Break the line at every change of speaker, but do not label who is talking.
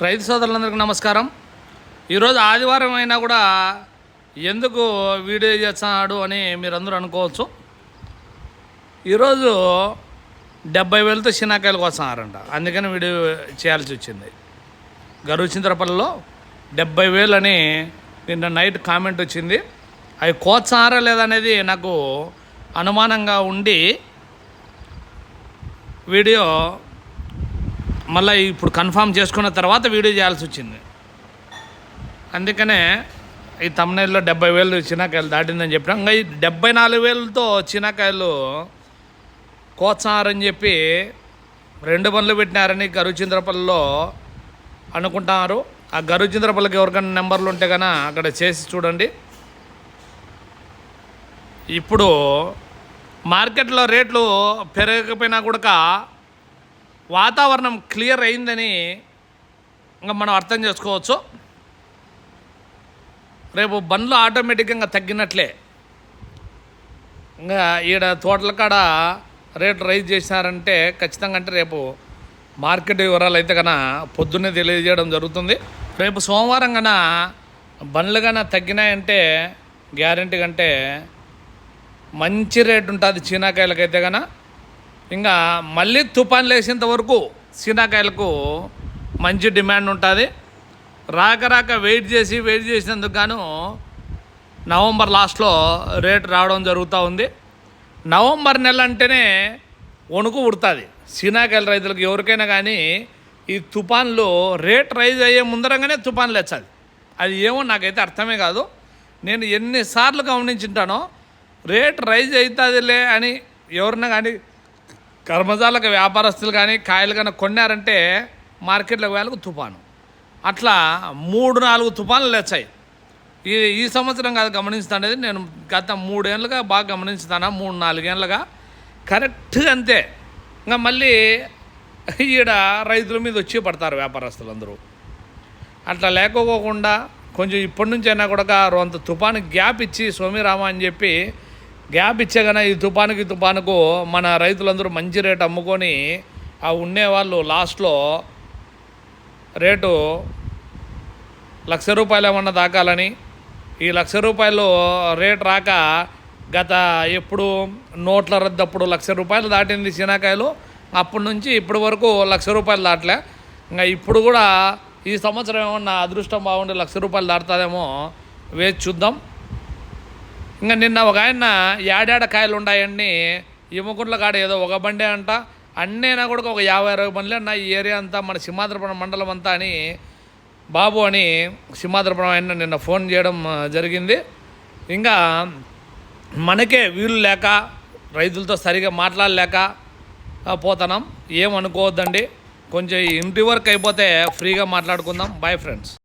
రైతు సోదరులందరికీ నమస్కారం. ఈరోజు ఆదివారం అయినా కూడా ఎందుకు వీడియో చేస్తున్నాడు అని మీరందరూ అనుకోవచ్చు. ఈరోజు 70,000తో శనాకాయలు కోస్తున్నారంట, అందుకని వీడియో చేయాల్సి వచ్చింది. గరుచింతరపల్లిలో 70,000 అని నిన్న నైట్ కామెంట్ వచ్చింది. అవి కోస్తున్నారా లేదనేది నాకు అనుమానంగా ఉండి వీడియో మళ్ళీ ఇప్పుడు కన్ఫామ్ చేసుకున్న తర్వాత వీడియో చేయాల్సి వచ్చింది. అందుకనే ఈ తమ్నైల్లో 70,000 చినాకాయలు దాటిందని చెప్పినా, ఇంకా ఈ 74,000తో చినాకాయలు కోస్తున్నారని చెప్పి 2 బండ్లు పెట్టినారని గరుచింతరపల్లిలో అనుకుంటున్నారు. ఆ గరుచింతరపల్లికి ఎవరికైనా నెంబర్లు ఉంటే కన్నా అక్కడ చేసి చూడండి. ఇప్పుడు మార్కెట్లో రేట్లు పెరగకపోయినా కూడా వాతావరణం క్లియర్ అయిందని ఇంకా మనం అర్థం చేసుకోవచ్చు. రేపు బండ్లు ఆటోమేటిక్గా తగ్గినట్లే. ఇంకా ఈడ తోటల కాడ రేటు రైజ్ చేసినారంటే ఖచ్చితంగా అంటే రేపు మార్కెట్ వివరాలు అయితే కన్నా పొద్దున్నే తెలియజేయడం జరుగుతుంది. రేపు సోమవారం కన్నా బండ్లు కన్నా తగ్గినాయంటే గ్యారెంటీ కంటే మంచి రేటు ఉంటుంది చీనాకాయలకైతే కన్నా. ఇంకా మళ్ళీ తుఫాన్ లేసేంత వరకు చీనాకాయలకు మంచి డిమాండ్ ఉంటుంది. రాక వెయిట్ చేసినందుకు గాను నవంబర్ లాస్ట్లో రేటు రావడం జరుగుతూ ఉంది. నవంబర్ నెల అంటేనే వణుకు పుడుతుంది చీనాకాయల రైతులకు ఎవరికైనా. కానీ ఈ తుఫాన్లు రేట్ రైజ్ అయ్యే ముందరంగానే తుఫాన్లు వచ్చాది. అది ఏమో నాకైతే అర్థమే కాదు. నేను ఎన్నిసార్లు గమనించుంటానో రేట్ రైజ్ అవుతుందిలే అని ఎవరన్నా కానీ కర్మజాలకు వ్యాపారస్తులు కానీ కాయలు కానీ కొన్నారంటే మార్కెట్లకు వేలకు తుఫాను. అట్లా 3-4 తుఫాన్లు వచ్చాయి. ఈ సంవత్సరం కాదు గమనిస్తానేది, నేను గత 3 ఏళ్ళుగా బాగా గమనిస్తాను. 3-4 ఏళ్ళుగా కరెక్ట్గా అంతే. ఇంకా మళ్ళీ ఈడ రైతుల మీద వచ్చి పడతారు వ్యాపారస్తులందరూ. అట్లా లేకపోకుండా కొంచెం ఇప్పటి నుంచి అయినా కూడా అంత తుఫానుకి గ్యాప్ ఇచ్చి సోమిరామ అని చెప్పి గ్యాప్ ఇచ్చేగానే ఈ తుఫానుకు మన రైతులందరూ మంచి రేటు అమ్ముకొని ఆ ఉండేవాళ్ళు లాస్ట్లో రేటు ₹1,00,000 ఏమన్నా దాకాలని. ఈ ₹1,00,000 రేటు రాక గత ఎప్పుడు నోట్ల రద్దప్పుడు ₹1,00,000 దాటింది చీనాకాయలు. అప్పటి నుంచి ఇప్పటి వరకు ₹1,00,000 దాటలే. ఇంకా ఇప్పుడు కూడా ఈ సంవత్సరం ఏమన్నా అదృష్టం బాగుండి ₹1,00,000 దాటుతుందేమో వేచి చూద్దాం. ఇంకా నిన్న ఒక ఆయన ఏడాడ కాయలు ఉన్నాయని ఇమ్మకుంట్ల కాడ ఏదో ఒక బండే అంట, అన్నైనా కూడా ఒక 50-60 బండ్లే అన్న ఈ ఏరియా అంతా మన సింహాద్రిపురం మండలం అంతా అని బాబు అని సింహాద్రిపురం ఆయన నిన్న ఫోన్ చేయడం జరిగింది. ఇంకా మనకే వీలు లేక రైతులతో సరిగా మాట్లాడలేక పోతున్నాం. ఏమనుకోవద్దండి, కొంచెం ఇంటి వర్క్ అయిపోతే ఫ్రీగా మాట్లాడుకుందాం. Bye friends.